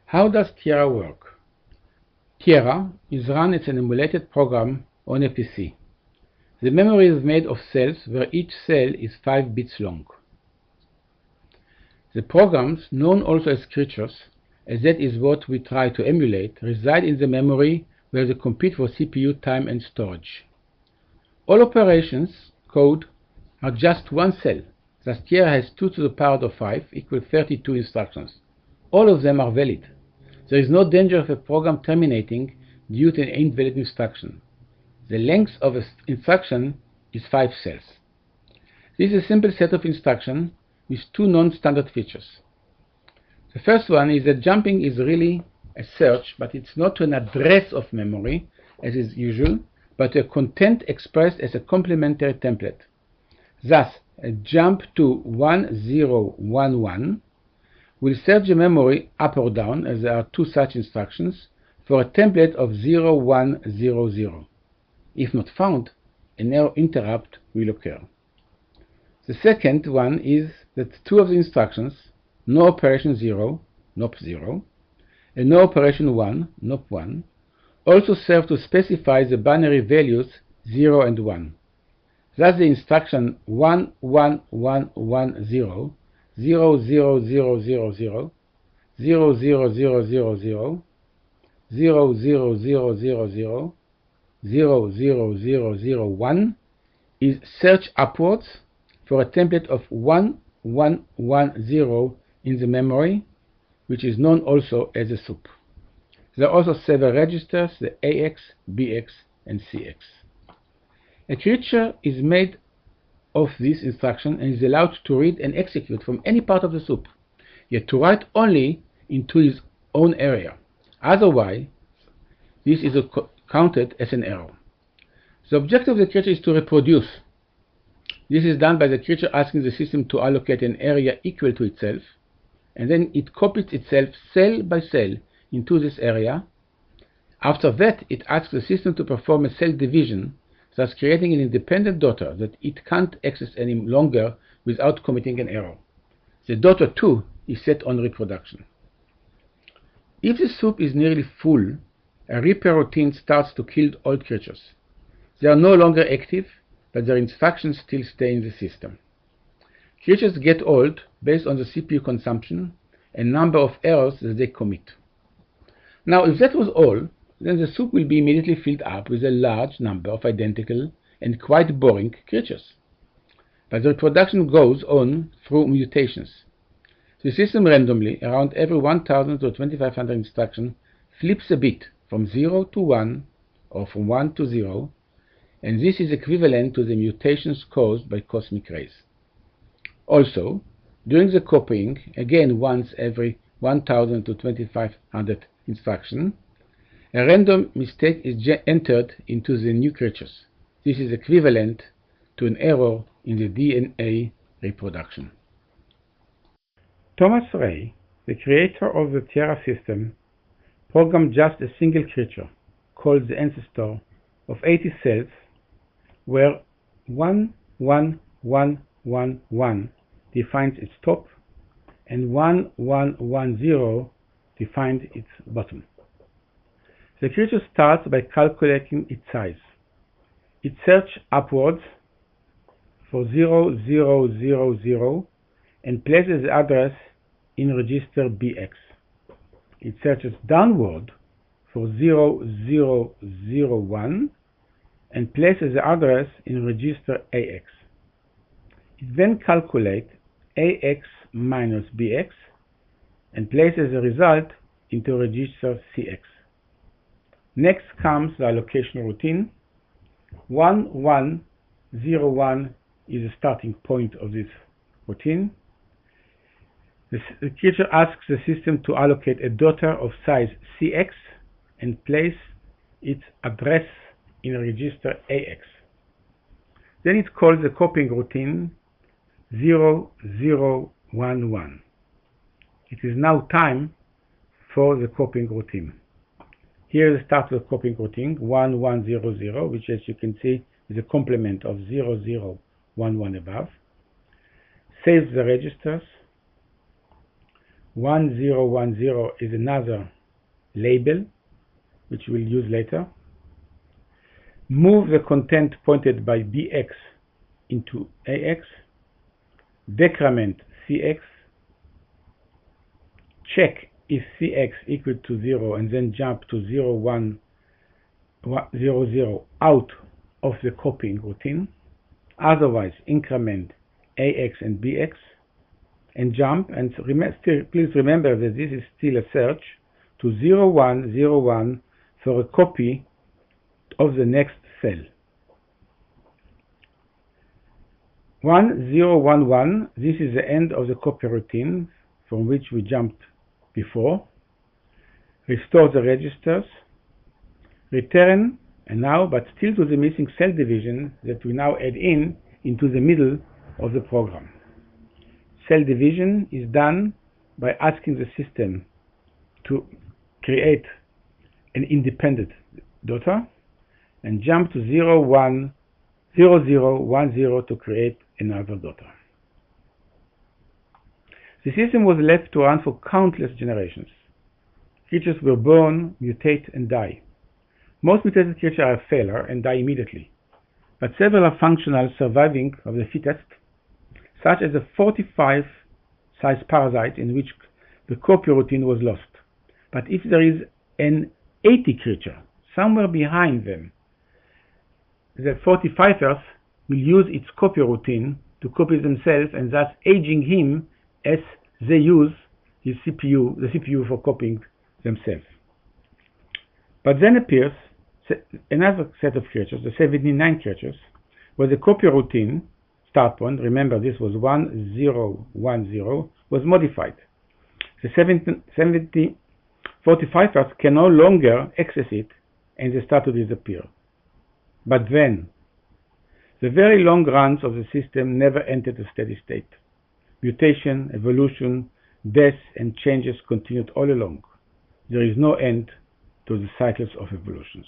How does Tierra work? Tierra is run as an emulated program on a PC. The memory is made of cells where each cell is 5 bits long. The programs, known also as creatures, as that is what we try to emulate, reside in the memory where they compete for CPU time and storage. All operations code are just one cell. Thus Tierra has 2 to the power of 5 equals 32 instructions. All of them are valid. There is no danger of a program terminating due to an invalid instruction. The length of an instruction is 5 cells. This is a simple set of instructions with 2 non-standard features. The first one is that jumping is really a search, but it's not to an address of memory, as is usual, but to a content expressed as a complementary template. Thus, a jump to 1011 will search the memory up or down, as there are 2 such instructions, for a template of 0100. If not found, an error interrupt will occur. The second one is that 2 of the instructions, no operation 0, NOP 0, and no operation 1, NOP 1, also serve to specify the binary values 0 and 1. Thus the instruction 11110, 00000, 00000, 00000, 00001 is search upwards for a template of 1110 in the memory, which is known also as a soup. There are also several registers, the AX, BX, and CX. A creature is made of this instruction and is allowed to read and execute from any part of the soup, yet to write only into his own area. Otherwise, this is counted as an error. The objective of the creature is to reproduce. This is done by the creature asking the system to allocate an area equal to itself, and then it copies itself cell by cell into this area. After that, it asks the system to perform a cell division, thus creating an independent daughter that it can't access any longer without committing an error. The daughter too is set on reproduction. If the soup is nearly full, a repair routine starts to kill old creatures. They are no longer active, but their instructions still stay in the system. Creatures get old based on the CPU consumption and number of errors that they commit. Now, if that was all, then the soup will be immediately filled up with a large number of identical and quite boring creatures. But the reproduction goes on through mutations. The system randomly, around every 1000 to 2500 instructions, flips a bit from 0 to 1 or from 1 to 0, and this is equivalent to the mutations caused by cosmic rays. Also, during the copying, again once every 1000 to 2500 instructions, a random mistake is entered into the new creatures. This is equivalent to an error in the DNA reproduction. Thomas Ray, the creator of the Tierra system, programmed just a single creature, called the ancestor, of 80 cells, where 11111 defines its top and 1110 defines its bottom. The creature starts by calculating its size. It searches upwards for 0000 and places the address in register BX. It searches downward for 0001 and places the address in register AX. It then calculates AX minus BX and places the result into register CX. Next comes the allocation routine. 1101 is the starting point of this routine. The creature asks the system to allocate a daughter of size CX and place its address in register AX. Then it calls the copying routine 0011. It is now time for the copying routine. Here is the start of the copying routine 1100, which, as you can see, is a complement of 0011 above. Saves the registers. 1010 is another label, which we'll use later. Move the content pointed by BX into AX. Decrement CX. Check if CX equal to 0 and then jump to 0, 1, 0, 0 out of the copying routine. Otherwise, increment AX and BX and jump, and please remember that this is still a search, to 0, 1, 0, 1 for a copy of the next cell. 1, 0, 1, 1, this is the end of the copy routine from which we jumped before. Restore the registers. Return, and now, but still to the missing cell division that we now add into the middle of the program. Cell division is done by asking the system to create an independent daughter and jump to 0, 1, 0, 0, 1, 0 to create another daughter. The system was left to run for countless generations. Creatures were born, mutate, and die. Most mutated creatures are a failure and die immediately, but several are functional, surviving of the fittest, such as the 45-size parasite in which the copy routine was lost. But if there is an 80 creature somewhere behind them, the 45ers will use its copy routine to copy themselves and thus aging him as they use his CPU, the CPU for copying themselves. But then appears another set of creatures, the 79 creatures, where the copy routine start point, remember this was 1010, was modified. The 45ers can no longer access it and they start to disappear. But then, the very long runs of the system never entered a steady state. Mutation, evolution, death, and changes continued all along. There is no end to the cycles of evolutions.